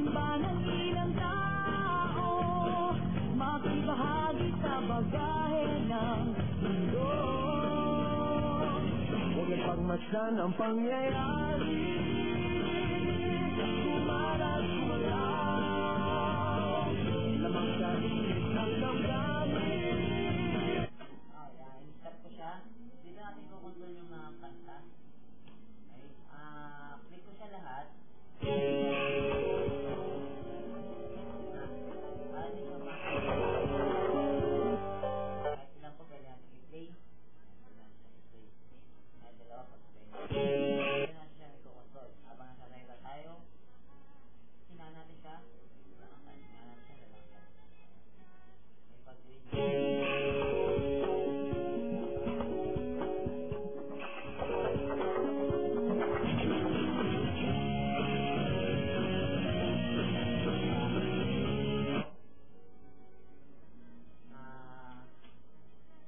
Tuntunin ba ng ilang tao makibahagi sa bagahe ng mundo? Huwag ang pagmasdan ang pangyayari, kumalat kumalaw, lamang sa isip ng damdamin. I-start ko siya. Dito natin kukontrol yung mga kanta. Okay? Click ko siya lahat. Para din siya kahit ilan po pwede natin i-play. Pwede natin siya i-play. Kahit dalawa pag-play. Pwede natin siya i-control. Habang nasa live tayo, hinaan natin siya. Hinaan natin siya. May pag-play.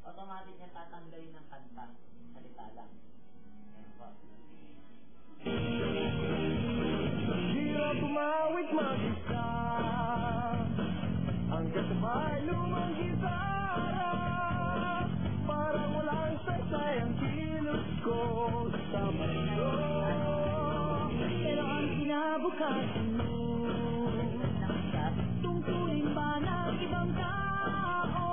Automatic niya tatanggalin ng kanta. Salita lang. Ayan po. Hirap umawit mag-isa, ang kasabay lumang gitara, parang walang saysay ang kilos ko sa mundo. Pero ang kinabukasan mo, tungkulin ba ng ibang tao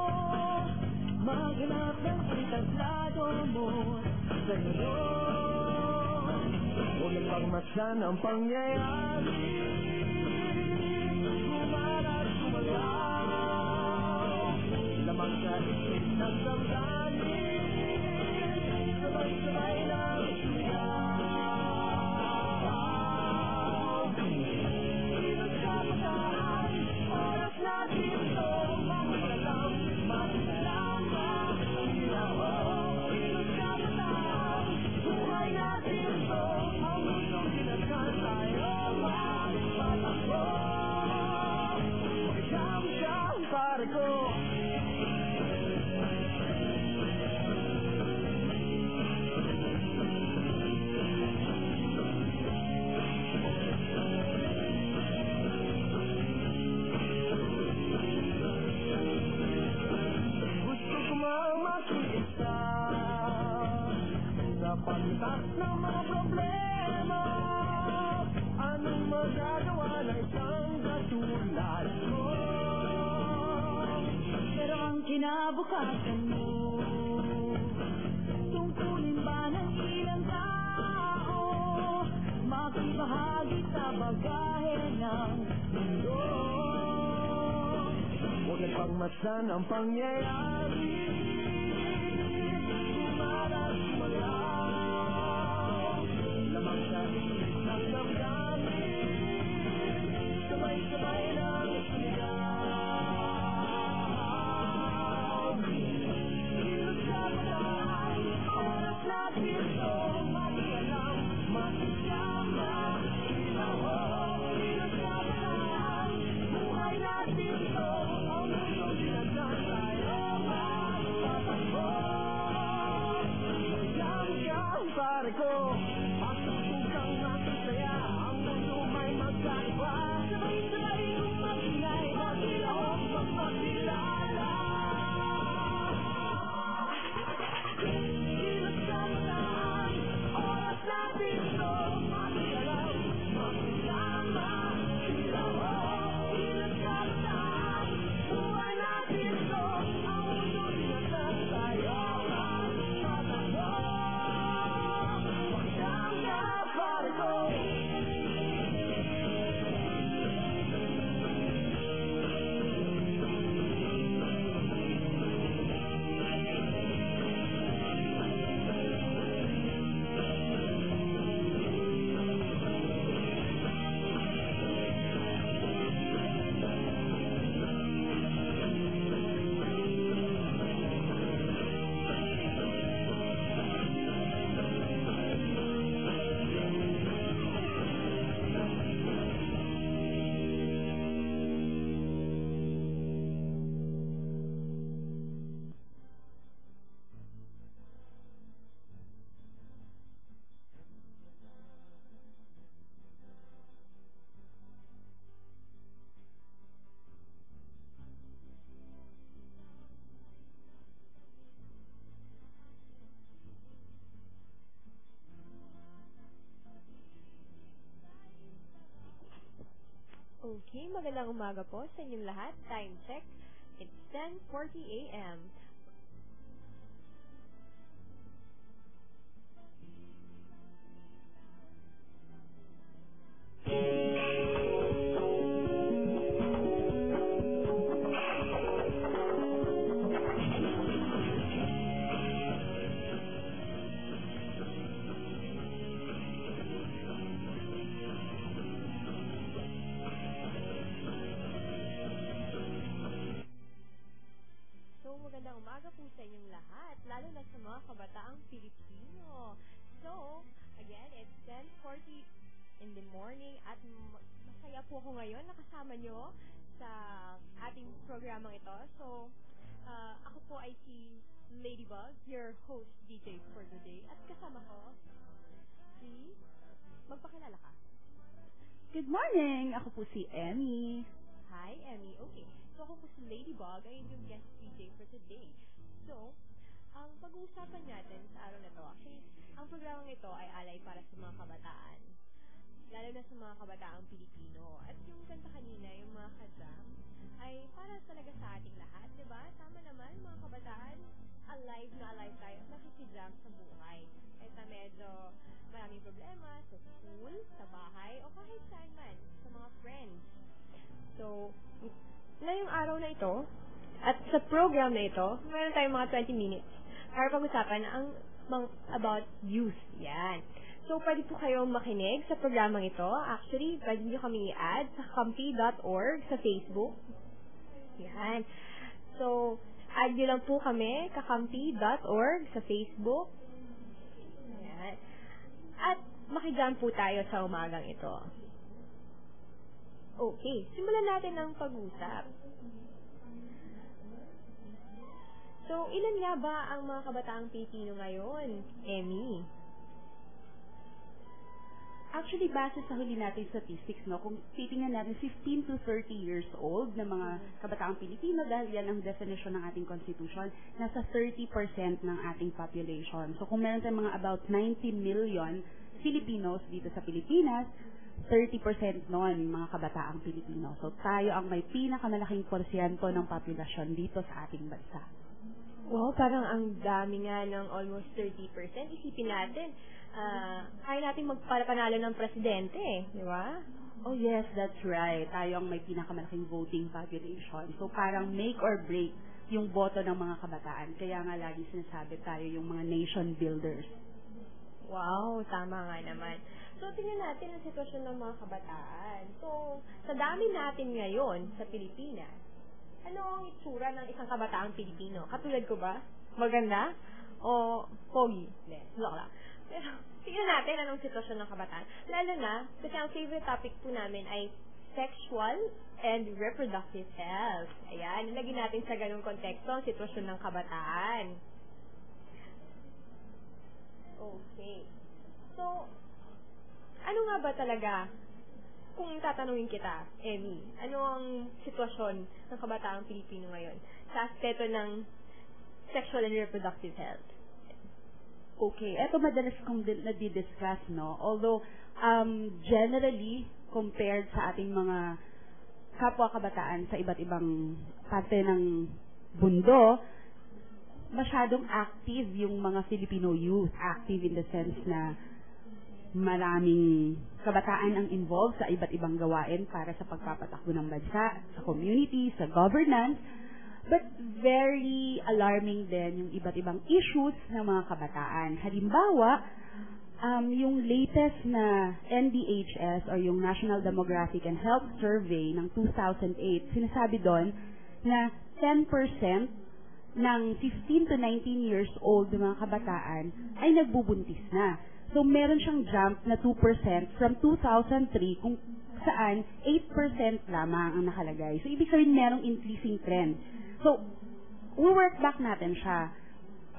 maghanap ng entablado mo sa iyo? Huwag ang pagmasdan ang pangyayari, kumalat kumalaw, lamang sa isip ng damdamin, sabay-sabay ng sigaw. Ilos ka pagkaan, oras natin ito, makakalam, makakalaman, ilaw. Ilos ka pagkaan, buhay natin ito, ang mundong kinasal tayo magpatakbo. Ikaw siya ang pare ko. Gusto ko mamakita sa pagtas ng mga problema, anong magagawa ng isang katulad mo? Pero ang kinabukasan mo, tungkulin ba ng ilang tao makibahagi sa bagahe ng mundo? Huwag ang pagmasdan ang pangyayari, kumalat kumalaw, lamang sa isip ng damdamin, sabay-sabay ng sigaw. Ilos ka pagkaan, oras natin ito, magkalam, makisama, ilaw. Ilos ka pagkaan, buhay natin ito, ang mundong kinasal tayo magpatakbo. Okay, magandang umaga po sa inyong lahat. Time check, it's 10:40 a.m. So, magandang umaga po sa inyong lahat, lalo na sa mga kabataang Pilipino. So, again, it's 10:40 in the morning at masaya po ako ngayon nakasama nyo sa ating programang ito. So, ako po ay si Ladybug, your host DJ for today. At kasama ko, si... Magpakilala ka. Good morning! Ako po si Emmy. Hi, Emmy. Okay. So, ako po si Ladybug, ay yung guest DJ for today. So, ang pag-uusapan natin sa araw na to, actually, ang programang ito ay alay para sa mga kabataan. Lalo na sa mga kabataang Pilipino. At yung kanta kanina, yung mga kajam, ay para talaga sa ating lahat, di ba? Tama naman, mga kabataan, alive na alive tayo at nakikijam sa buhay. Kahit na medyo maraming problema sa school, sa bahay, o kahit saan man, sa mga friends. So, ngayong araw na ito, at sa program na ito, meron tayong mga 20 minutes para pag-usapan about youth. Yan. So, pwede po kayong makinig sa programang ito. Actually, pwede nyo kami i-add sa kampi.org sa Facebook. Yan. So, add nyo lang po kami, kakampi.org sa Facebook. Yan. At makijam po tayo sa umagang ito. Okay, simulan natin ang pag-usap. So, ilan nga ba ang mga kabataang Pilipino ngayon, Emmy? Actually, base sa huli nating statistics, no, kung titingnan natin 15 to 30 years old na mga kabataang Pilipino, dahil yan ang definition ng ating constitution, nasa 30% ng ating population. So, kung meron tayong mga about 90 million Filipinos dito sa Pilipinas, 30% noon mga kabataang Pilipino. So, tayo ang may pinakamalaking porsyento ng populasyon dito sa ating bansa. Wow, parang ang dami nga ng almost 30%. Isipin natin, kaya natin magpanapanalo ng presidente, di ba? Oh yes, that's right. Tayo ang may pinakamalaking voting population. So parang make or break yung boto ng mga kabataan. Kaya nga lagi sinasabi tayo yung mga nation builders. Wow, tama nga naman. So, tingnan natin ang sitwasyon ng mga kabataan. So, sa dami natin ngayon sa Pilipinas, ano ang itsura ng isang kabataang Pilipino? Katulad ko ba? Maganda? O pogi? Hindi, joke lang. Pero, tingnan natin anong sitwasyon ng kabataan. Lalo na, kasi ang favorite topic po namin ay sexual and reproductive health. Ayan, nilagay natin sa ganung konteksto ang sitwasyon ng kabataan. Okay. So, ano nga ba talaga, kung tatanungin kita, Emmy, ano ang sitwasyon ng kabataang Pilipino ngayon sa aspeto ng sexual and reproductive health? Okay, eto madalas kong nadidiscuss, no? Although, generally, compared sa ating mga kapwa kabataan sa iba't ibang parte ng mundo, masyadong active yung mga Filipino youth. Active in the sense na maraming kabataan ang involved sa iba't ibang gawain para sa pagpapatakbo ng bansa, sa community, sa governance. But very alarming din yung iba't ibang issues ng mga kabataan. Halimbawa, yung latest na NDHS or yung National Demographic and Health Survey ng 2008, sinasabi doon na 10% ng 15 to 19 years old na mga kabataan ay nagbubuntis na. So, meron siyang jump na 2% from 2003 kung saan 8% lamang ang nakalagay. So, ibig sabihin merong increasing trend. So, we-work back natin siya.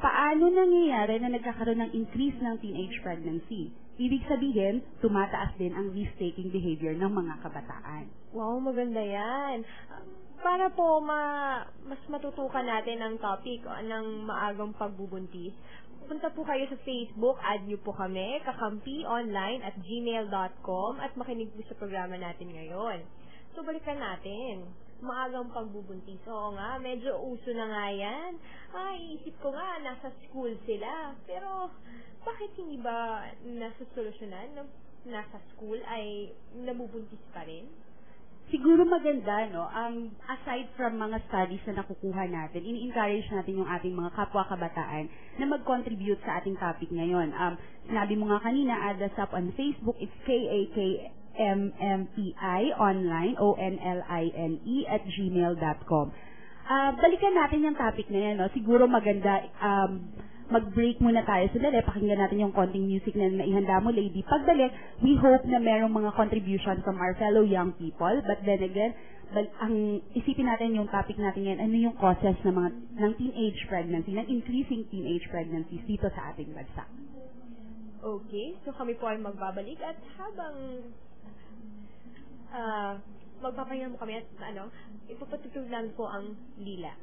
Paano nangyayari na nagkakaroon ng increase ng teenage pregnancy? Ibig sabihin, tumataas din ang risk-taking behavior ng mga kabataan. Wow, maganda yan. Para po mas matutukan natin ang topic ng maagang pagbubuntis, punta po kayo sa Facebook, add nyo po kami, kakampionline@gmail.com at makinig po sa programa natin ngayon. So, balikan natin. Maagang pagbubuntis. Oo nga, medyo uso na nga yan. Iisip ko nga, nasa school sila. Pero, bakit hindi ba nasa solusyonan na nasa school ay nabubuntis pa rin? Siguro maganda, no? Aside from mga studies na nakukuha natin, ini-encourage natin yung ating mga kapwa kabataan na mag-contribute sa ating topic ngayon. Sinabi mo nga kanina, add us up on Facebook, it's KAKMMPI online, ONLINE @gmail.com. Balikan natin yung topic na yan, no? Siguro maganda, mag-break muna tayo sandali, pakinggan natin yung konting music na naihanda mo, lady. Pagbalik, we hope na merong mga contribution from our fellow young people. But then again, ang isipin natin yung topic natin ngayon, ano yung causes ng teenage pregnancy, ng increasing teenage pregnancies dito sa ating bansa. Okay, so kami po ay magbabalik at habang magpapahinga mo kami at ipapatutug lang po ang lila.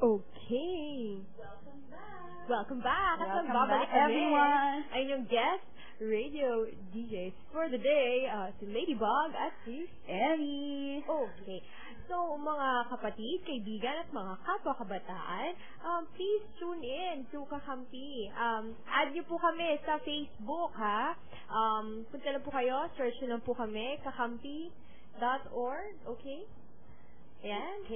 Okay. Welcome back. At Welcome magbabalik back, kami. everyone. Ay yung guest, radio DJs for the day, si Ladybug at si Emmy! Okay. So, mga kapatid, kaibigan at mga kapwa kabataan, please tune in to Kakampi. Add nyo po kami sa Facebook, ha? Punta lang po kayo, search nyo lang po kami, kakampi.org, okay? Yan.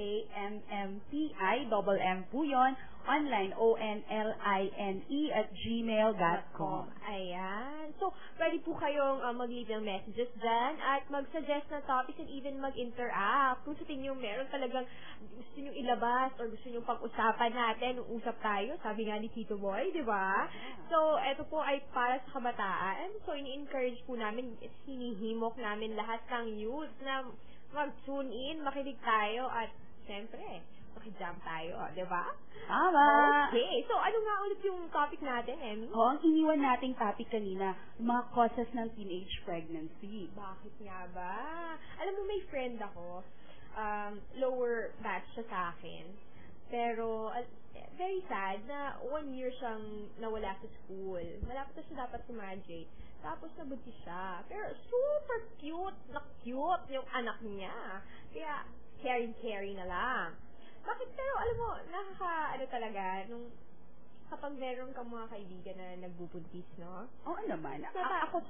KAMMPI, po yun, online, online@gmail.com. Ayan. So, pwede po kayong mag-leave ng messages dyan at mag-suggest ng topics and even mag-interact. Kung sa tingin meron talagang gusto nyo ilabas or gusto nyo pag-usapan natin, usap tayo, sabi nga ni Tito Boy, di ba? So, eto po ay para sa kabataan. So, ini-encourage po namin, hinihimok namin lahat ng youth na mag-tune in, makinig tayo, at siyempre, makijam tayo, di ba? Tama! Okay, so ano nga ulit yung topic natin, Emmy? Ang iniwan nating topic kanina, mga causes ng teenage pregnancy. Bakit nga ba? Alam mo, may friend ako, lower batch siya sa akin, pero very sad na 1 year siyang nawala sa school. Malapit na siya dapat graduate. Tapos nabuntis siya. Pero super cute yung anak niya. Kaya caring na lang. Bakit? Pero alam mo, talaga, nung kapag meron kang mga kaibigan na nagbubuntis, no? Oo naman. Ako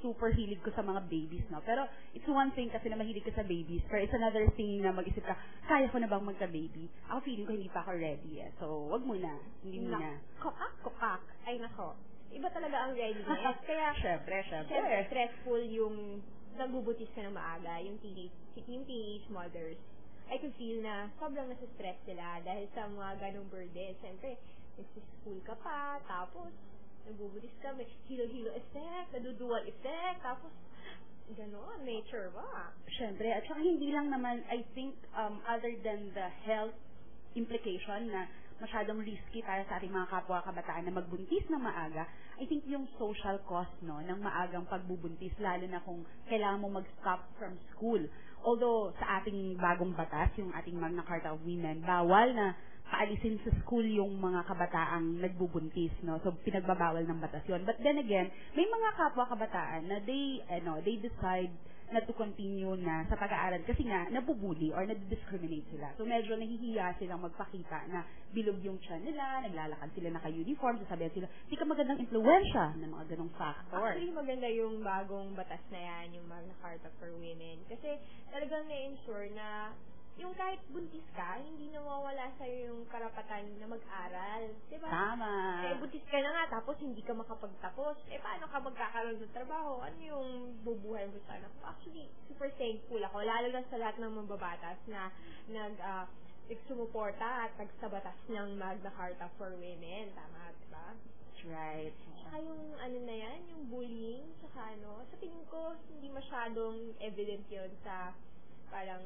super hilig ko sa mga babies, no? Pero it's one thing kasi na mahilig ka sa babies, pero it's another thing na mag-isip ka, kaya ko na bang magka-baby? Ako feeling ko hindi pa ako ready, eh. So, wag muna. Hindi muna. Kopak. Ay, nako. Iba talaga ang readiness. Kaya, syempre. stressful yung nagbubuntis ka ng maaga, yung teenage mothers. I can feel na sobrang nasa-stress sila dahil sa mga ganong burden. Siyempre, nag-school ka pa, tapos nagbubuntis ka, may hilo-hilo effect, nadudual effect, tapos ganon, nature ba? Siyempre, at saka hindi lang naman, I think, other than the health implication na masyadong risky para sa ating mga kapwa kabataan na magbuntis ng maaga, I think yung social cost, no, ng maagang pagbubuntis, lalo na kung kailangan mo mag-stop from school. Although, sa ating bagong batas, yung ating Magna Carta of Women, bawal na paalisin sa school yung mga kabataang nagbubuntis, no? So, pinagbabawal ng batas yun. But then again, may mga kapwa kabataan na they decide not to continue na sa pag-aaral kasi nga nabubuli or nadi-discriminate sila. So medyo nahihiya silang magpakita na bilog yung tiyan nila, naglalakad sila naka-uniform, sasabihan sila, di ka magandang impluwensya ng mga ganong factor. Actually, maganda yung bagong batas na yan, yung Magna Carta for Women. Kasi talagang na-ensure na yung kahit buntis ka, hindi nawawala sa'yo yung karapatan na mag-aral. Diba? Tama. Buntis ka na nga, tapos hindi ka makapagtapos. Paano ka magkakaroon ng trabaho? Ano yung bubuhay mo sa anak? Actually, super thankful ako, lalo na sa lahat ng mababatas na nagsumuporta at nagsabatas ng Magna Carta for Women. Tama, diba? That's right. Saka yung na yan, yung bullying, saka sa tingin ko, hindi masyadong evident yun sa parang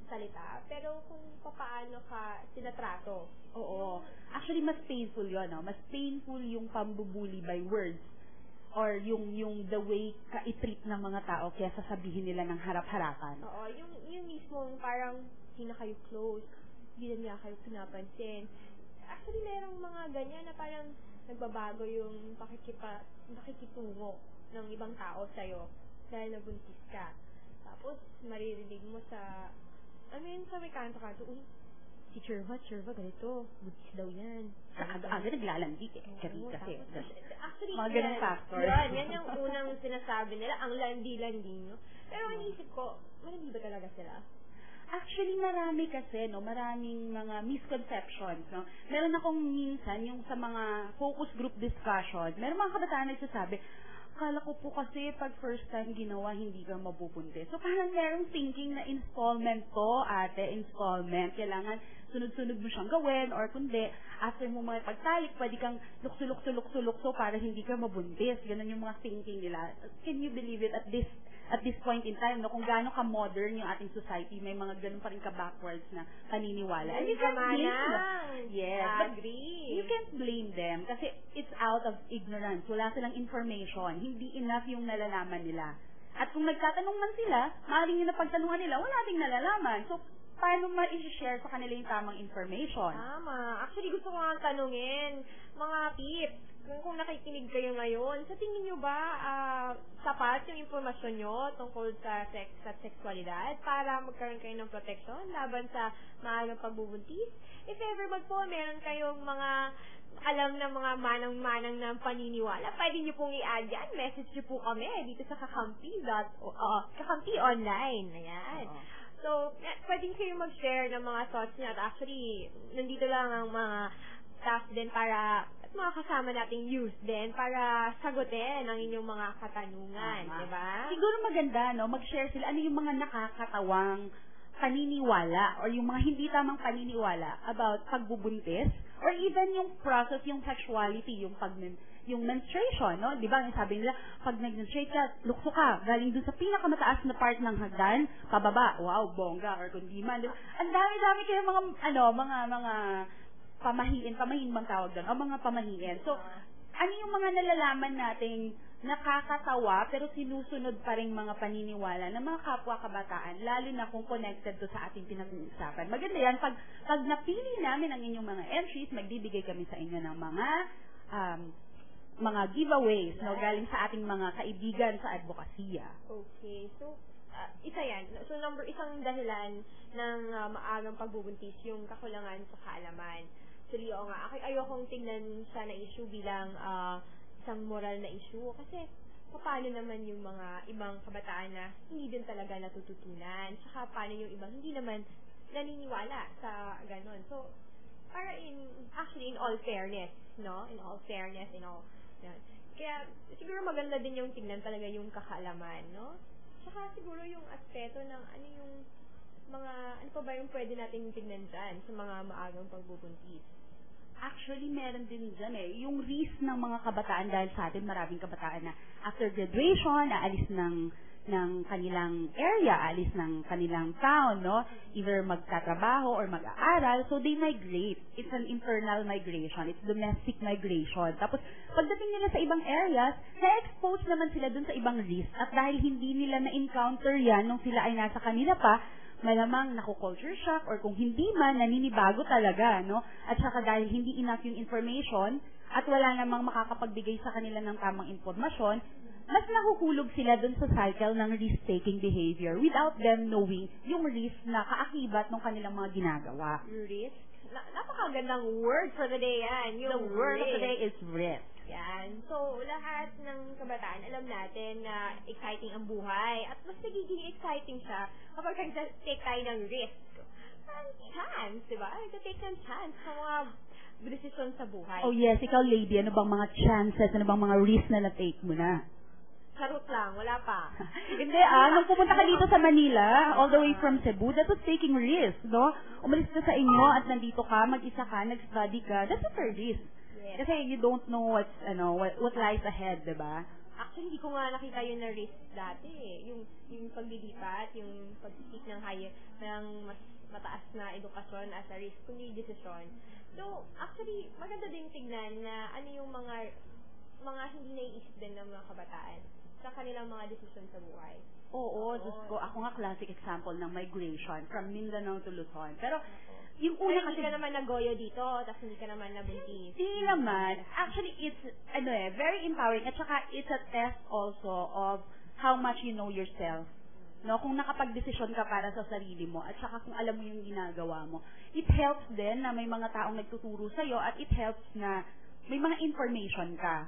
salita, pero kung paano ka tinatrato. Oo. Actually, mas painful yun, no? Mas painful yung pambubuli by words or yung the way ka i-treat ng mga tao kaya sasabihin nila ng harap-harapan. Oo, yung mismong parang hindi na kayo close, hindi na niya kayo pinapansin. Actually, merong mga ganyan na parang nagbabago yung pakikitungo ng ibang tao sa'yo dahil nabuntis ka. Tapos, maririnig mo sa sa may kanto-kanto, si Cherva, ganito, buntis daw yan. Aga naglalandi kasi. Actually, mga ganong factor. Yan yung unang sinasabi nila, ang landi-landi nyo. Pero iniisip ko, malandi ba talaga sila? Actually, marami kasi, no, maraming mga misconceptions, no. Meron akong minsan, yung sa mga focus group discussion, meron mga kabataan nagsasabi, akala ko po kasi pag first time ginawa, hindi ka mabubuntis. So, parang merong thinking na installment to, ate, installment. Kailangan sunod-sunod mo siyang gawin or kundi, after mo mga pagtalik, pwede kang lukso para hindi ka mabuntis. Ganun yung mga thinking nila. Can you believe it at this point in time, no, kung gaano ka-modern yung ating society, may mga ganun pa rin ka-backwards na paniniwala. And you can't blame them. Yes. Agree. You can't blame them kasi it's out of ignorance. Wala silang information. Hindi enough yung nalalaman nila. At kung nagtatanong man sila, maaaring yung napagtanungan nila, wala ding nalalaman. So, paano ma-i-share sa kanila yung tamang information? Tama. Actually, gusto ko nga tanungin, mga peeps, kung nakikinig kayo ngayon, sa tingin nyo ba sapat yung impormasyon nyo tungkol sa sex at sexualidad para magkaroon kayo ng protection laban sa maagang pagbubuntis? If ever meron kayong mga alam na mga manang-manang ng paniniwala, pwede nyo pong i-add yan. Message nyo po kami dito sa Kakampi Online. Ayan. So, pwede kayo mag-share ng mga thoughts nyo. At actually, nandito lang ang mga staff din para mga kasama nating youth din para sagutin ang inyong mga katanungan, di ba? Siguro maganda, no? Mag-share sila ano yung mga nakakatawang paniniwala or yung mga hindi tamang paniniwala about pagbubuntis or even yung process, yung sexuality, yung menstruation, no? Di ba? Sabi nila, pag nag-menstruate ka, lukso ka, galing dun sa pinakamataas na part ng hagdan, pababa, wow, bongga, or kundi man. Diba? Ang dami-dami kayo mga pamahiin bang tawag doon, o mga pamahiin. So, ano yung mga nalalaman nating nakakatawa pero sinusunod pa rin mga paniniwala ng mga kapwa kabataan, lalo na kung connected to sa ating pinag-uusapan. Maganda yan, pag napili namin ang inyong mga entries, magbibigay kami sa inyo ng mga giveaways, no, galing sa ating mga kaibigan sa advokasya. Okay, so isa yan. So isang dahilan ng maagang pagbubuntis yung kakulangan sa kaalaman. Actually, oo nga, ayokong tingnan siya na issue bilang isang moral na issue kasi paano naman yung mga ibang kabataan na hindi din talaga natututunan, tsaka paano yung ibang hindi naman naniniwala sa ganon. So, para in all fairness, no? In all fairness, yan. Kaya, siguro maganda din yung tingnan talaga yung kakaalaman, no? Tsaka siguro yung aspeto ng ano pa ba yung pwede natin tignan dyan sa mga maagang pagbubuntis? Actually, meron din dyan yung risk ng mga kabataan dahil sa atin, maraming kabataan na after graduation, aalis ng kanilang area, aalis ng kanilang town, no? Either magtatrabaho or mag-aaral, so they migrate. It's an internal migration. It's domestic migration. Tapos, pagdating nila sa ibang areas, na-expose naman sila dun sa ibang risk. At dahil hindi nila na-encounter yan nung sila ay nasa kanila pa, malamang naku-culture shock or kung hindi man, naninibago talaga, no? At saka dahil hindi enough yung information at wala namang makakapagbigay sa kanila ng tamang impormasyon, mas nahuhulog sila dun sa cycle ng risk-taking behavior without them knowing yung risk na kaakibat ng kanilang mga ginagawa. Risk? Napakagandang word for the day yan. The word of the day is risk. Yan. So, lahat ng kabataan, alam natin na exciting ang buhay. At mas nagiging exciting siya kapag nag-take tayo ng risk. Parang chance, di ba? Nag-take ng chance sa mga desisyon sa buhay. Oh yes, ikaw lady, ano bang mga chances, ano bang mga risk na na-take mo na? Charot lang, wala pa. Hindi nung pumunta ka dito sa Manila, all the way from Cebu, that was taking risk, no? Umalis ka sa inyo at nandito ka, mag-isa ka, nag-study ka, that's a risk. Yes. Kasi you don't know what lies ahead, diba? Actually, hindi ko nga nakita yun na risk dati Yung paglilipat, yung pag-seek ng mas mataas na edukasyon as a risk, kundi desisyon. So, actually, maganda din tignan na ano yung mga hindi naiisip din ng mga kabataan sa kanilang mga desisyon sa buhay. Oo, Diyos ko, ako nga classic example ng migration from Mindanao to Luzon. Pero, yung una kasi... Hindi ka naman nagoyo dito, tapos hindi ka naman nabuntis. Hindi naman. Actually, it's, very empowering. At saka, it's a test also of how much you know yourself. No, kung nakapag-desisyon ka para sa sarili mo, at saka kung alam mo yung ginagawa mo. It helps din na may mga taong nagtuturo sa'yo, at it helps na may mga information ka.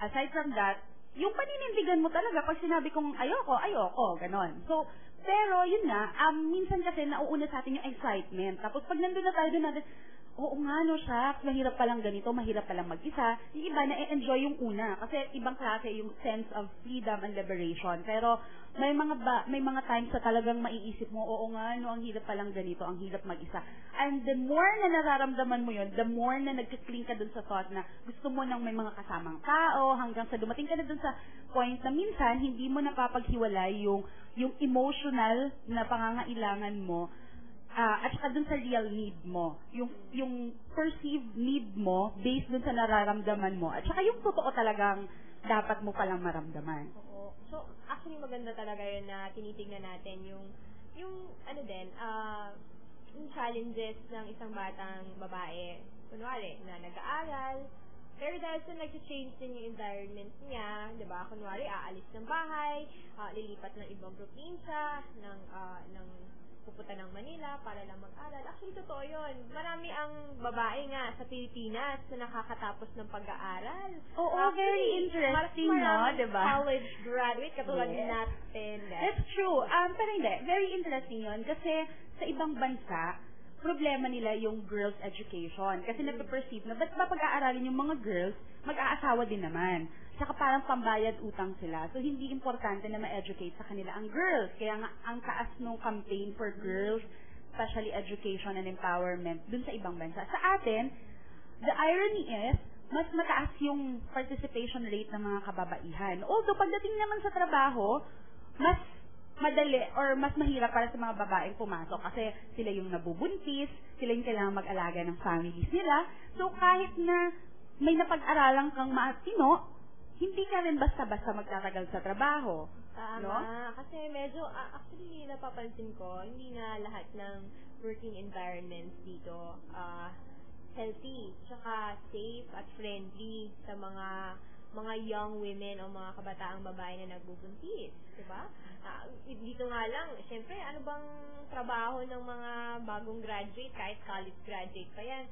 Aside from that, yung paninindigan mo talaga pag sinabi kong ayoko, ganon. So, pero yun na, minsan kasi nauuna sa atin yung excitement. Tapos pag nandun na tayo doon natin, oo nga no, shucks, mahirap palang ganito, mahirap palang mag-isa. Yung iba na-enjoy yung una kasi ibang klase yung sense of freedom and liberation. Pero may mga times na talagang maiisip mo, oo nga no, ang hirap palang ganito, ang hirap mag-isa. And the more na nararamdaman mo yun, the more na nagkikling ka dun sa thought na gusto mo nang may mga kasamang tao, hanggang sa dumating ka na dun sa point na minsan hindi mo napapaghiwalay yung emotional na pangangailangan mo at saka dun sa real need mo, yung perceived need mo based dun sa nararamdaman mo, at saka yung totoo talagang dapat mo palang maramdaman. Oo. So, actually maganda talaga yun na tinitingnan natin yung challenges ng isang batang babae, kunwari, na nag-aaral, Pero dahil sa nag-change din yung environment niya, di ba? Kunwari, aalis ng bahay, lilipat ng ibang probinsya, ng pupunta ng Manila para lang mag-aral. Actually, totoo yun. Marami ang babae nga sa Pilipinas na nakakatapos ng pag-aaral. Oo, Actually, very interesting, no? maraming Diba? college graduate katulad Yes. natin. That's true. Pero hindi. Very interesting yun. Kasi sa ibang bansa, problema nila yung girls' education. Kasi napaperceive na, ba't ba pag-aaralin yung mga girls, mag-aasawa din naman. Saka parang pambayad utang sila. So, hindi importante na ma-educate sa kanila ang girls. Kaya nga, ang taas nung campaign for girls, especially education and empowerment, dun sa ibang bansa. Sa atin, the irony is, mas mataas yung participation rate ng mga kababaihan. Although, pagdating naman sa trabaho, mas madali or mas mahirap para sa mga babaeng pumasok kasi sila yung nabubuntis, sila yung kailangan mag-alaga ng families nila. So, kahit na may napag-aralan kang matino, hindi ka rin basta-basta magtatagal sa trabaho. Tama. No? Kasi medyo, actually, napapansin ko, hindi na lahat ng working environments dito healthy, tsaka safe at friendly sa mga young women o mga kabataang babae na nagbubuntis. Diba? Dito nga lang, syempre, ano bang trabaho ng mga bagong graduate, kahit college graduate pa yan?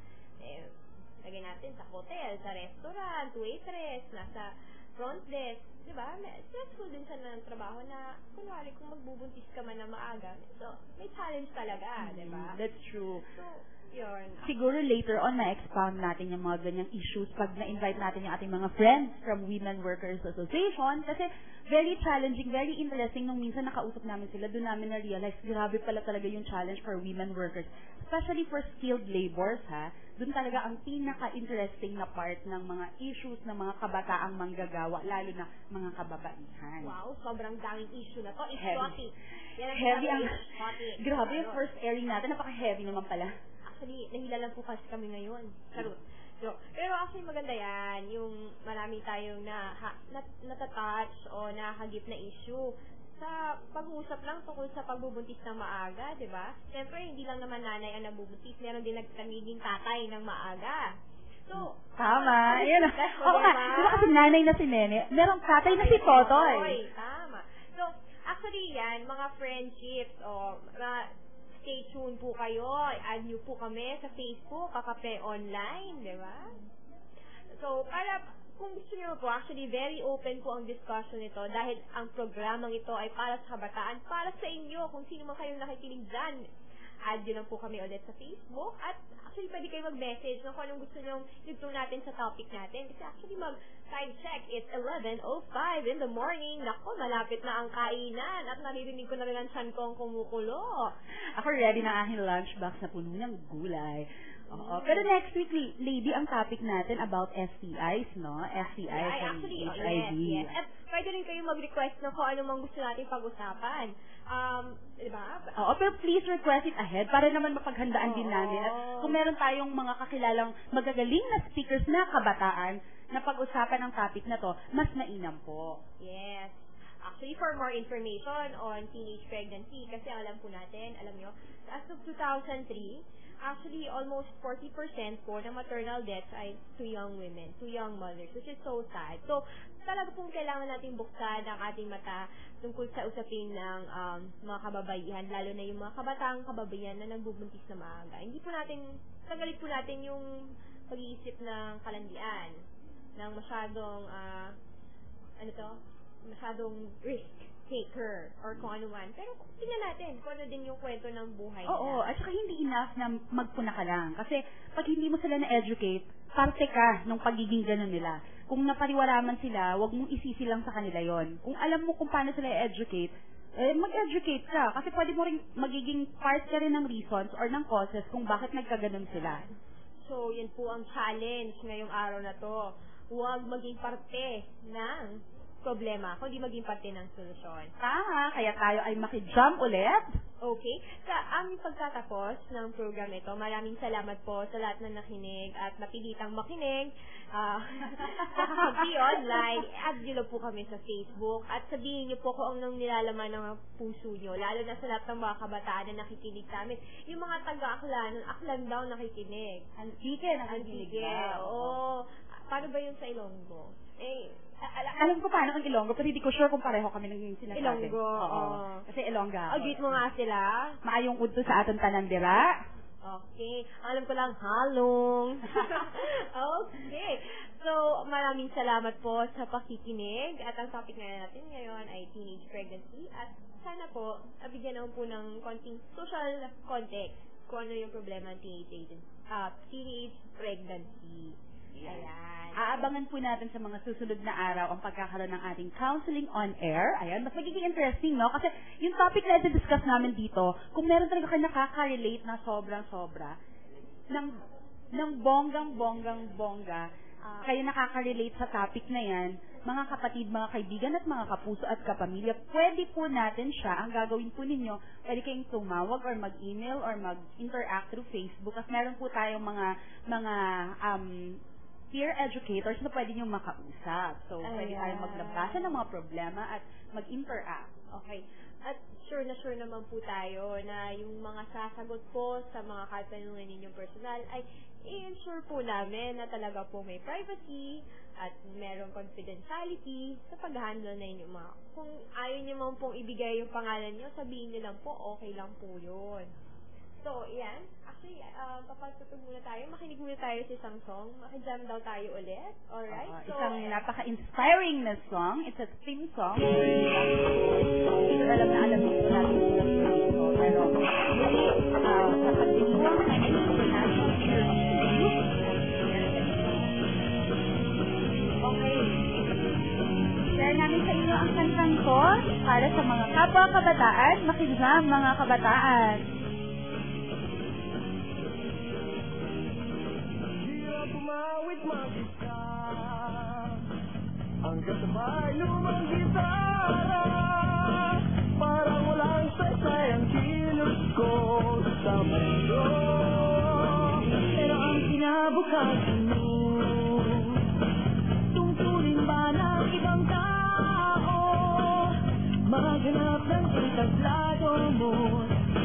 Lagyan natin sa hotel, sa restaurant, waitress, nasa front desk, di ba? Stressful din siya ng trabaho na, kunwari, kung magbubuntis ka man na maaga, so, may challenge talaga, di ba? That's true. So, yun. Siguro later on, na-expound natin yung mga ganyang issues pag na-invite natin yung ating mga friends from Women Workers Association kasi very challenging, very interesting nung minsan nakausap namin sila, doon namin na-realize, grabe pala talaga yung challenge for women workers. Especially for skilled labors, ha? Doon talaga ang pinaka-interesting na part ng mga issues ng mga kabataang manggagawa, lalo na mga kababaihan. Wow, sobrang daming issue na to. It's Heavy. shocking. Heavy ang... Shocking. Grabe yung first airing natin, napaka-heavy naman pala. Actually, nahila lang po kasi kami ngayon. Charot. So, pero actually maganda yan, yung marami tayong natatouch o nakagip na issue sa pag-uusap lang tungkol sa pagbubuntis ng maaga, di ba? Siyempre, hindi lang naman nanay ang nabubuntis, meron din nagkamiging tatay ng maaga. So, tama. Yan. Oo diba? nga. Diba kasi nanay na si Nene, merong tatay na si Totoy. Tama. So, actually yan, mga friendships o stay tuned po kayo. Add nyo po kami sa Facebook, Kakape Online, di ba? So, kung gusto nyo po, actually, very open po ang discussion nito dahil ang programang ito ay para sa kabataan, para sa inyo, kung sino man kayong nakikinig dyan. Add nyo lang po kami ulit sa Facebook at actually, pwede kayo mag-message kung anong gusto nyo itong natin sa topic natin. Kasi actually, time check, it's 11:05 in the morning. Naku, malapit na ang kainan at naririnig ko na rin ang tiyan kong kumukulo. Ako ready na aking lunchbox na puno ng gulay. Oo. Pero next week, lady, ang topic natin about STIs, no? STIs and actually, HIV. yes. At pwede rin kayo mag-request na kung ano mang gusto natin pag-usapan. Diba? Oo, pero please request it ahead para naman mapaghandaan din namin. At kung meron tayong mga kakilalang magagaling na speakers na kabataan na pag-usapan ang topic na to, mas mainam po. Yes. Actually, for more information on teenage pregnancy, kasi alam nyo, as of 2003, actually, almost 40% po ng maternal deaths ay to young women, to young mothers, which is so sad. So, talaga pong kailangan natin buksan ang ating mata tungkol sa usapin ng mga kababaihan, lalo na yung mga kabataang kababaihan na nagbubuntis na maaga. Hindi po natin, tanggalin po natin yung pag-iisip ng kalandian, ng masyadong, masyadong risk taker or kung ano man. Pero tingnan natin kung ano din yung kwento ng buhay nila. Oo, at saka hindi enough na magpuna ka lang. Kasi pag hindi mo sila na-educate, parte ka ng pagiging gano'n nila. Kung napariwara man sila, wag mong isisi lang sa kanila yon. Kung alam mo kung paano sila i-educate, mag-educate ka. Kasi pwede mo rin magiging part ka rin ng reasons or ng causes kung bakit nagkaganon sila. So, yan po ang challenge ngayong araw na to. Huwag maging parte ng problema, kundi maging parte ng solusyon. Tama, kaya tayo ay maki-jump ulit. Okay. Sa aming pagtatapos ng program ito, maraming salamat po sa lahat na nakinig at napilitang makinig. Sa Kakape Online, add nyo lang po kami sa Facebook at sabihin nyo po kung anong nilalaman ng puso nyo, lalo na sa lahat ng mga kabataan na nakikinig sa amin. Yung mga taga-aklan daw nakikinig. Antike, nakikinig daw. Oo. Paano ba yun sa Ilonggo? Alam ko paano ang Ilonggo, pero hindi ko sure kung pareho kami ng sinasabi. Ilonggo, Kasi Ilongga. Greet mo nga sila. Maayong udto sa aton tanan dira. Okay. Alam ko lang, halong. Okay. So, maraming salamat po sa pakikinig. At ang topic natin ngayon ay teenage pregnancy. At sana po, bigyan naman po ng konting social context kung ano yung problema ng teenage pregnancy. Ayan. Aabangan po natin sa mga susunod na araw ang pagkakaroon ng ating counseling on air. Ayan, mas magiging interesting, no? Kasi yung topic na i-discuss namin dito, kung meron talaga kayo nakaka-relate na sobrang-sobra, ng bonggang-bonggang-bongga, kayo nakaka-relate sa topic na yan, mga kapatid, mga kaibigan at mga kapuso at kapamilya, pwede po natin siya, ang gagawin po ninyo, pwede kayong tumawag or mag-email or mag-interact through Facebook at meron po tayong mga peer educators na pwede nyo makausap. So, pwede tayong maglabasan ng mga problema at mag-interact. Okay. At sure naman po tayo na yung mga sasagot po sa mga katanungan ninyong personal ay i-ensure po namin na talaga po may privacy at merong confidentiality sa pag-handle na inyong mga. Kung ayaw nyo man pong ibigay yung pangalan nyo, sabihin nyo lang po, okay lang po yun. So, yan. Actually, papagtutog muna tayo. Makinig muna tayo sa isang song. Makijam daw tayo ulit. Alright? So, isang napaka-inspiring na song. It's a theme song. Hindi alam na alam dito natin ito. Pero, sa pagdiwang na International Year of the Youth. Okay. Share namin sa inyo ang kantang to para sa mga kapwa kabataan. Makijam, mga kabataan. Tumawid mag-isa ang kasabay lumang gitara, parang walang saysay ang kilos ko sa mundo. Pero ang kinabukasan mo, tungkulin ba ng ibang tao, maghanap ng itaglado mo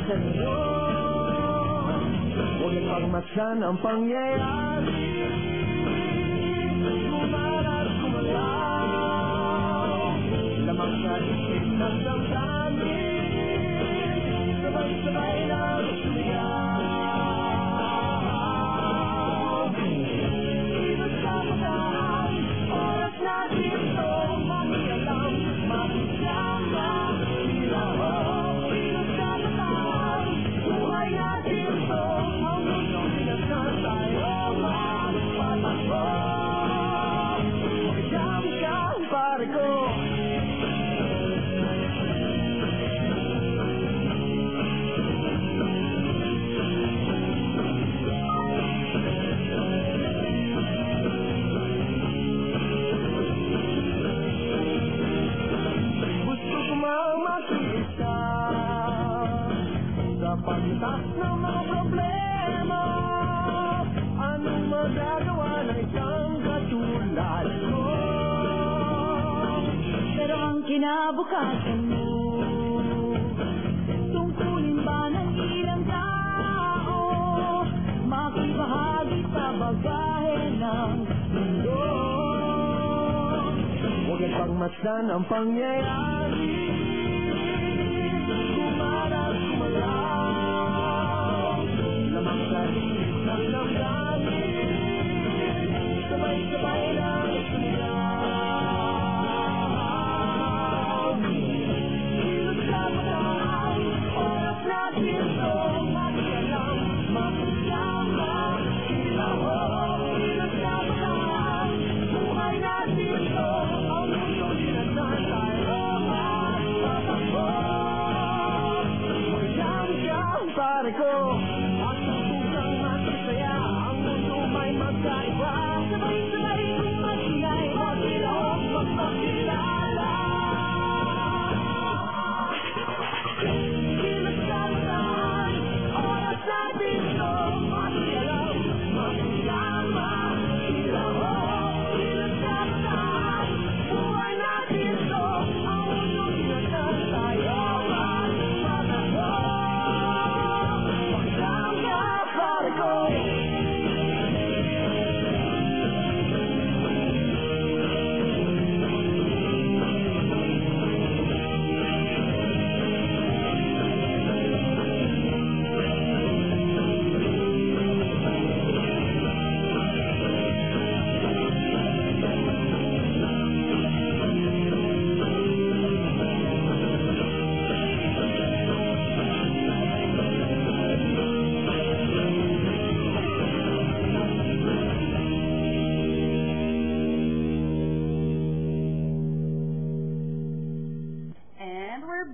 sa ngayon. Huwag ipagmasdan ang pangyayari, lumarat kumalaw, lamang sa isip ng damdamin, sabay-sabay lang sumigaw. Iwas sa mataan, oras natin ito, makialam, makisama, ilaw. Iwas sa mataan, buhay natin ito, ang mundong pinagsan tayo magpatakbo. Magkasam ka, pare ko. Gusto ko makita sa pagtas ng mga problema, anong magagawa ng isang katulad ko. Pero ang kinabukasan mo, tungkulin ba ng ilang tao, makibahagi sa bagahe ng mundo. Huwag ang pagmasdan ang pangyayari, kumarat kumalaw, lamang sa isip ng damdamin, sabay-sabay lang sumigaw. Ilos sa mataan, oras natin ito, makialam, makisama, ilaw. Ilos sa mataan, buhay natin ito, ang mundong sinasaan tayo magpatakbo. Magkasam ka, pare ko, at ang tukang masasaya, ang mundo may magkaiba, sabay-sabay kong magkaiba.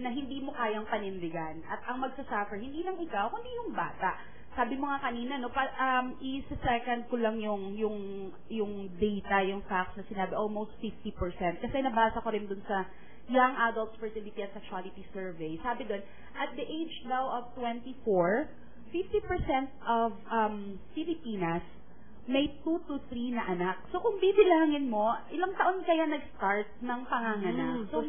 na hindi mo kayang panindigan. At ang magsasuffer, hindi lang ikaw, kundi yung bata. Sabi mo nga kanina, no, i-second ko lang yung data, yung facts na sinabi, almost 50%. Kasi nabasa ko rin dun sa Young Adults Fertility and Sexuality Survey. Sabi dun, at the age now of 24, 50% of Filipinas may 2 to 3 na anak. So kung bibilangin mo, ilang taon kaya nag-start ng panganganak? So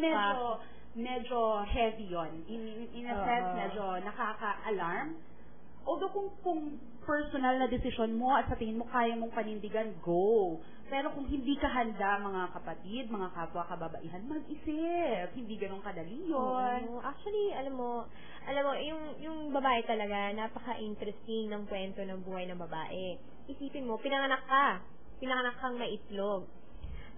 medyo heavy yon. In a sense, medyo nakaka-alarm. Although kung personal na desisyon mo at sa tingin mo kaya mong panindigan, go. Pero kung hindi ka handa, mga kapatid, mga kapwa kababaihan, mag-isip. Hindi ganun kadali yun. Actually, alam mo, yung babae talaga, napaka-interesting ng kwento ng buhay ng babae. Isipin mo, pinanganak kang may itlog.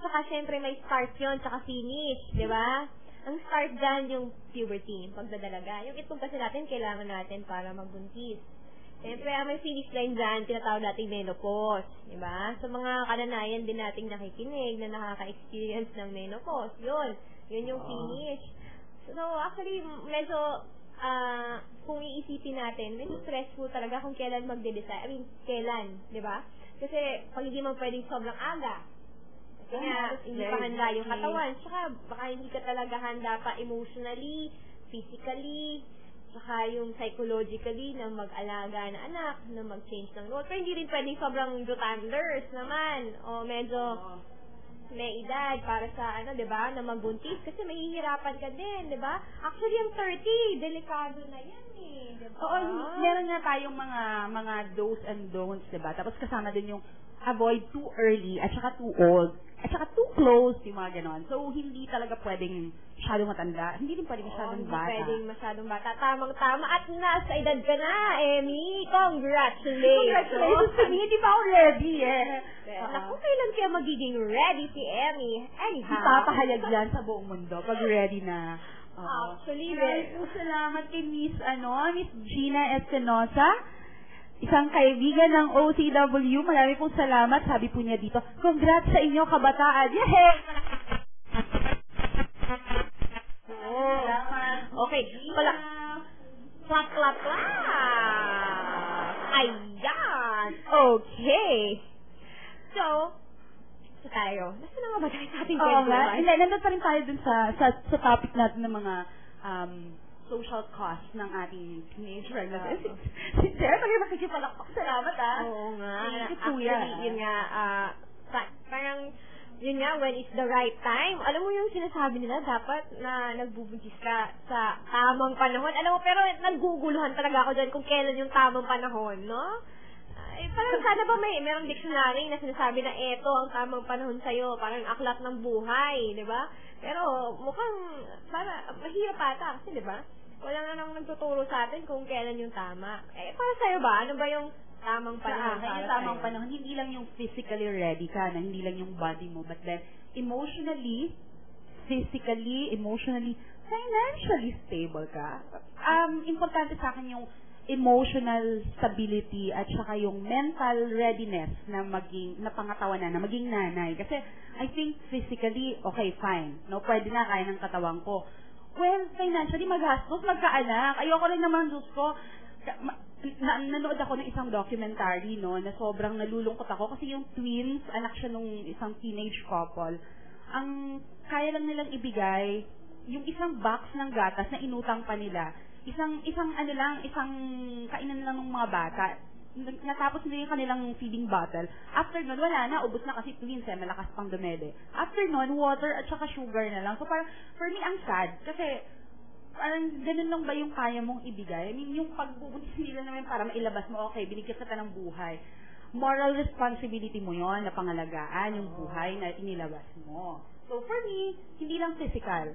Saka, syempre, may start yun, saka finish, di ba? Ang start dyan, yung puberty, yung pagdadalaga. Yung itlog kasi natin, kailangan natin para magbuntis. Siyempre, may finish line dyan, tinatawag nating menopause, di ba? Sa mga kananayan din nating nakikinig na nakaka-experience ng menopause, yun yung finish. So, actually, medyo, kung iisipin natin, medyo stressful talaga kung kailan magde-decide. I mean, kailan, di ba? Kasi, pag hindi mo pwedeng sobrang aga, kasi nga, hindi pa handa yung katawan. Tsaka, baka hindi ka talaga handa pa emotionally, physically, saka yung psychologically na mag-alaga na anak, na mag-change ng role. Pero hindi rin pwedeng sobrang dutanders naman. O medyo may edad para sa di ba, na magbuntis. Kasi mahihirapan ka din, di ba? Actually, yung 30, delikado na yan eh. Diba? Oo, meron nga tayong mga do's and don'ts, di ba? Tapos kasama din yung avoid too early at saka too old. At saka too close, yung mga ganon. So, hindi talaga pwedeng masyadong matanda. Hindi rin pwedeng masyadong bata. Hindi pwedeng masyadong bata. Tamang-tama. At nasa edad ka na, Emmy. Congratulations. Congratulations to me. Hindi pa ako ready eh. Naku, kailan kaya magiging ready si Emmy? Anyhow. Ipapahayag yan sa buong mundo pag ready na. Actually, salamat kay Miss Gina Espinosa. Isang kaibigan ng OCW, marami pong salamat. Sabi po niya dito, congrats sa inyo, kabataan. Yay! Okay, pala. Clap, clap, clap! Ayan! Okay! So tayo. Nasa na nga ba tayo sa ating kwentuhan? Hindi, nandun pa rin tayo dun sa topic natin ng mga social cost ng ating teenage pregnancy. Si Sarah, pag nakikipalakpak, salamat Oo nga. Actually, yun nga, parang, yun nga, when it's the right time. Alam mo yung sinasabi nila, dapat na nagbubuntis ka sa tamang panahon. Alam mo, pero naguguluhan talaga ako dyan kung kailan yung tamang panahon, no? Parang sana ba merong dictionary na sinasabi na eto ang tamang panahon sa'yo, parang aklat ng buhay, di ba? Pero mukhang, mahirap ata kasi, di ba? Wala nga nang nagtuturo sa atin kung kailan yung tama. Para sa'yo ba? Ano ba yung tamang panahon para yung tamang panahon, hindi lang yung physically ready ka, na hindi lang yung body mo, but then emotionally, physically, emotionally, financially stable ka. Importante sa akin yung emotional stability at saka yung mental readiness na pangatawanan, na maging nanay. Kasi I think physically, okay, fine. No, pwede na, kaya ng katawan ko. Well, financially, magastos, magkaanak. Ayoko rin naman, Diyos ko, nanood ako ng isang documentary, no, na sobrang nalulungkot ako kasi yung twins, anak siya nung isang teenage couple. Ang kaya lang nilang ibigay, yung isang box ng gatas na inutang pa nila. Isang kainan lang ng mga bata. Natapos nila yung kanilang feeding bottle. After nun, wala na, ubos na kasi twins, malakas pang dumede. After nun, water at saka sugar na lang. So parang, for me, ang sad. Kasi, parang ganun lang ba yung kaya mong ibigay? I mean, yung pagbubuntis nila naman para mailabas mo, okay, binigyan kita ng buhay. Moral responsibility mo yon na pangalagaan yung buhay na inilabas mo. So for me, hindi lang physical.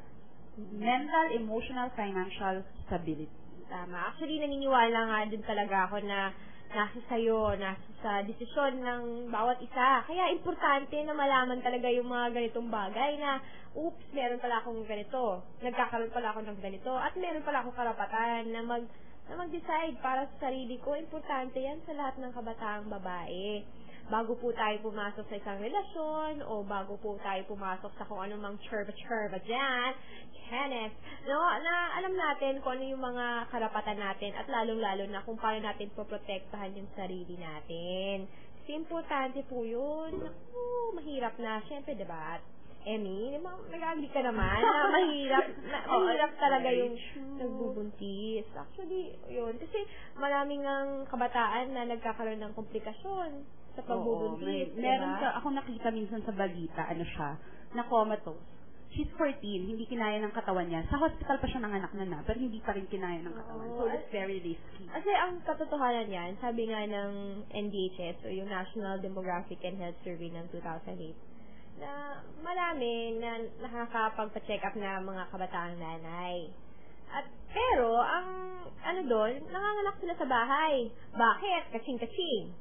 Mental, emotional, financial stability. Tama. Actually, naniniwala nga din talaga ako na nasa sayo, nasa sa desisyon ng bawat isa. Kaya importante na malaman talaga yung mga ganitong bagay na, oops, meron pala akong ganito, nagkakaroon pala ako ng ganito, at meron pala akong karapatan na mag-decide para sa sarili ko. Importante yan sa lahat ng kabataang babae. bago po tayo pumasok sa isang relasyon o bago po tayo pumasok sa kung anumang churba-churba dyan, Kenneth, no, na alam natin kung ano yung mga karapatan natin at lalong-lalo na kung paano natin poprotektahan yung sarili natin. Kasi importante po yun. Naku, mahirap na. Siyempre, diba? Emmy, nag-agree ka naman na mahirap talaga yung nagbubuntis. Actually, yun. Kasi maraming ang kabataan na nagkakaroon ng komplikasyon sa pagbubuntis. Meron ako nakita minsan sa balita, na comatose. She's 14, hindi kinaya ng katawan niya. Sa hospital pa siya nanganak na, pero hindi pa rin kinaya ng katawan. So, it's very risky. Kasi ang katotohanan yan, sabi nga ng NDHS, o yung National Demographic and Health Survey ng 2008, na marami na nakakapagpa-check up na mga kabataang nanay. Pero, ang doon, nanganganak sila sa bahay. Bakit? Kaching-kaching.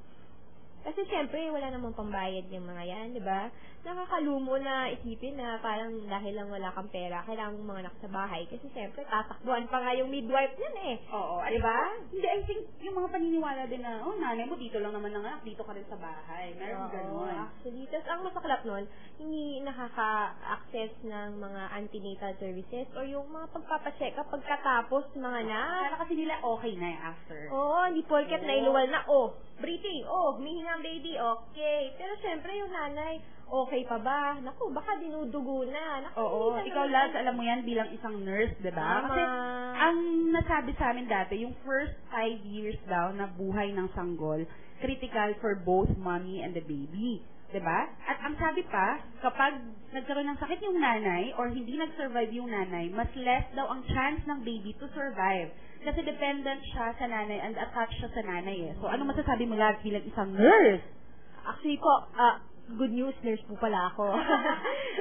Kasi syempre, wala namang pambayad yung mga yan, di ba? Nakakalumo na isipin na parang dahil lang wala kang pera, kailangan mong mga anak sa bahay. Kasi syempre, tatakbuhan pa nga yung midwife yan eh. Oo. Di ba? Hindi, I think yung mga paniniwala din na, nanay mo dito lang naman nanganak, dito ka rin sa bahay. Meron ganun. Actually. Tapos ang masaklap nun, hindi nakaka-access ng mga antenatal services o yung mga pagpapacheck up pagkatapos mga anak. Kaya kasi nila okay na after. Oo, hindi porket nailuwal na, breathing, humihinga ang baby, okay. Pero syempre yung nanay, okay pa ba? Naku, baka dinudugo na. Naku, Oo, ikaw Laz, alam mo yan bilang isang nurse, di ba? Kasi ang nasabi sa amin dati, yung first 5 years daw na buhay ng sanggol, critical for both mommy and the baby. Diba? At ang sabi pa, kapag nagkaroon ng sakit yung nanay or hindi nag-survive yung nanay, mas less daw ang chance ng baby to survive. Kasi dependent siya sa nanay and attached siya sa nanay eh. So, ano masasabi mo Laz bilang isang nurse? Actually po, good news, nurse po pala ako.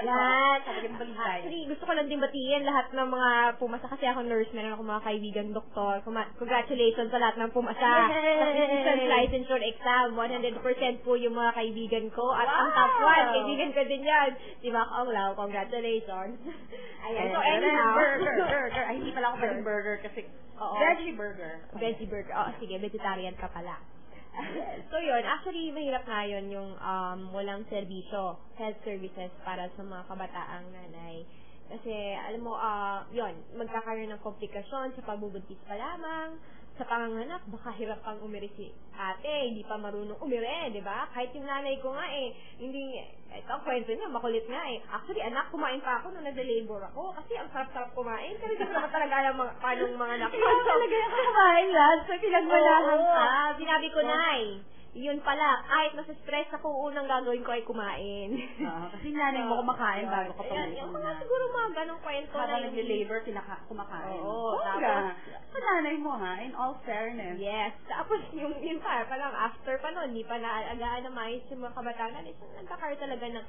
Yan. Actually, gusto ko lang din batiin lahat ng mga pumasa. Kasi ako nurse, meron ako mga kaibigan doktor. Congratulations sa lahat ng pumasa. Sa physician licensure exam. 100% po yung mga kaibigan ko. At ang top 1, kaibigan ko din yan. Si Mac Onglaw, congratulations. Ayan. So, anyhow. Burger. Ay, hindi pala ako pwedeng burger kasi veggie burger. Veggie burger. Sige, vegetarian ka pala. So yun, actually mahirap nga yun yung walang serbisyo, health services para sa mga kabataang nanay. Kasi alam mo, yun, magkakaroon ng komplikasyon sa pagbubuntis pa lamang, sa panganganak, baka hirap pang umiri si ate, hindi pa marunong umiri, di ba? Kahit yung nanay ko nga ito ang kwento niya, makulit nga eh. Actually, anak, kumain pa ako nung nag-labor ako kasi ang sarap-sarap kumain. Pero hindi ko naman talaga alam paano mga anak ko. Talaga yung kumain Laz, so pinagmalahan ka. Sinabi ko na yun pala, kahit nasa-stress ako, unang gagawin ko ay kumain. Kasi nanay mo kumakain bago ka pa Yung mga siguro mga ganong kwento na habang nag-labor, kumakain. Oo, tapos, sa nanay mo in all fairness. Yes, tapos yung pa, parang after pa nun, hindi pa naalagaan na mais yung mga kabataan natin. So, nagkakaroon talaga ng,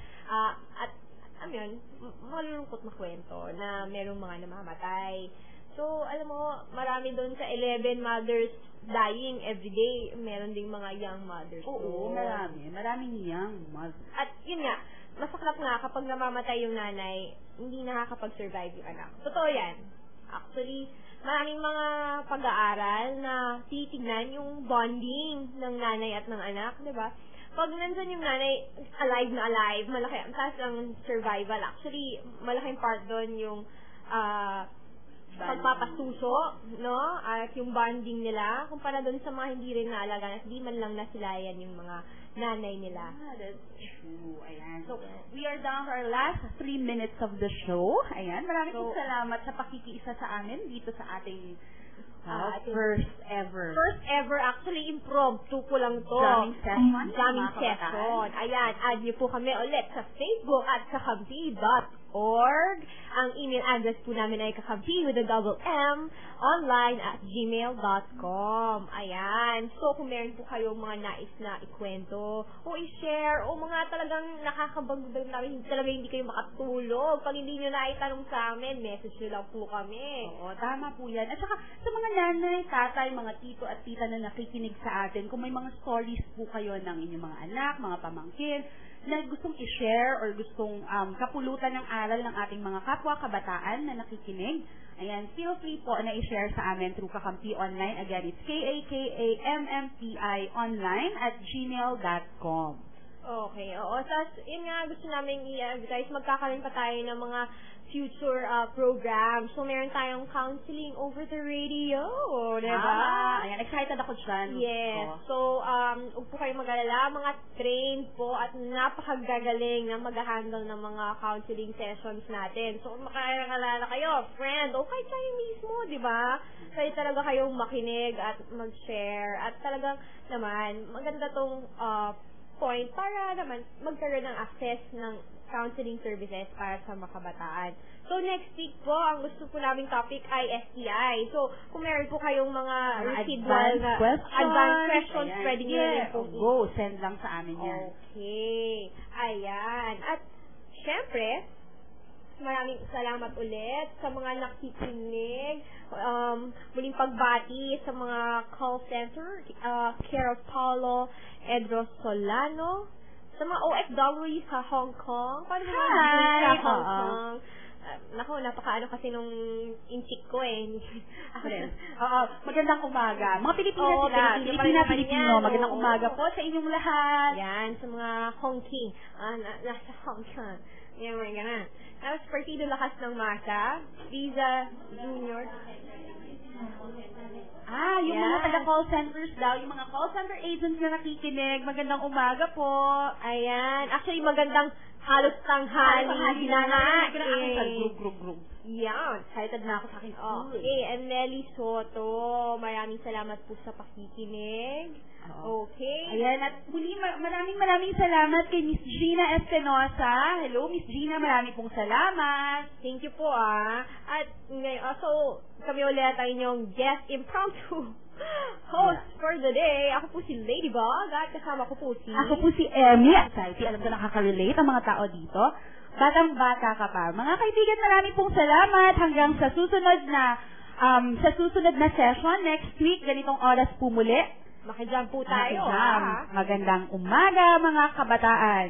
yun, malulungkot na kwento na merong mga namamatay. So, alam mo, marami doon sa 11 mothers dying every day. Meron ding mga young mothers. Oo, maraming young mothers. At yun nga, masaklap nga kapag namamatay yung nanay, hindi nakakapag-survive yung anak. Totoo yan. Actually, maraming mga pag-aaral na titignan yung bonding ng nanay at ng anak, di ba? Pag nandun yung nanay, alive na alive, malaki ang taas ng survival. Actually, malaking part doon yung pagpapasuso, no? At yung bonding nila, kumpara doon sa mga hindi rin naalagaan at di man lang nasilayan yung mga nanay nila. That's true. Ayan. So, we are down to our last 3 minutes of the show. Ayan. Maraming salamat sa pakikiisa sa amin dito sa ating first ever. First ever, actually, impromptu ko lang to. Jamming session. Ayan, add niyo po kami ulit sa Facebook at kakampi.org. Ang email address po namin ay kakampi with a double M online@gmail.com. Ayan. So, kung meron po kayong mga nais na ikwento o i-share o mga talagang nakakabagdag namin, talaga hindi kayo makatulog. Pag hindi nyo na itanong sa amin, message nyo lang po kami. Oo, tama po yan. At saka, sa mga nanay, tatay, mga tito at tita na nakikinig sa atin, kung may mga stories po kayo ng inyong mga anak, mga pamangkin, na gustong i-share or gustong kapulutan ng aral ng ating mga kapwa kabataan na nakikinig, ayan, feel free po na i-share sa amin through Kakampi Online. Again, it's KAKAMMPI online@gmail.com. Okay, oo. Tapos, yun nga, gusto namin i-advertise, magkakaroon pa tayo ng mga future programs. So, meron tayong counseling over the radio, diba? Ayan, excited ako dyan. Yes. So, huwag po kayong mag-alala. Mga trained po at napakagagaling na mag-handle ng mga counseling sessions natin. So, makakalala kayo, friend, o kahit kayo mismo, diba? Kaya talaga kayong makinig at mag-share. At talagang naman, maganda tong point para naman magkaroon ng access ng counseling services para sa mga kabataan. So, next week po, ang gusto po naming topic ay STI. So, kung meron po kayong mga residual na advanced questions, ayan, pwede nyo rin po. Go, send lang sa amin yan. Okay. Ayan. At, syempre, maraming salamat ulit sa mga nakikinig. Muling pagbati sa mga call center, Care of Paulo, Edros Solano, sa mga OFW sa Hong Kong. Paano mo sa Hong Kong? Naku, napakaano kasi nung inchik ko eh. Ako rin. Magandang umaga. Mga Pilipina Oo, sila. Pilipina Pilipino. yan. Magandang Oo. umaga po sa inyong lahat. Yan, sa mga Hongking. Nasa Hong Kong. Yan, mga ganun. Tapos, Partido Lakas ng Masa, Visa Junior. Yung Yan. mga taga-call centers daw, yung mga call center agents na nakikinig, magandang umaga po. Ayan. Actually, magandang halos tanghali na nga. Grug. Yan. Excited na ako sa aking food. Okay, and Nelly Soto, maraming salamat po sa pakikinig. Okay. Ayan, at muli maraming salamat kay Miss Gina Espinosa. Hello, Miss Gina, maraming pong salamat. Thank you po At ngayon, so, kami ulit ang inyong guest impromptu host for the day. Ako po si Ladybug at kasama ko po si... Ako po si Emmy. Excited, alam ko nakaka-relate ang mga tao dito. Batang-bata ka pa. Mga kaibigan, maraming pong salamat hanggang sa susunod na session next week. Ganitong oras po muli. Makijam po tayo. Magandang umaga mga kabataan.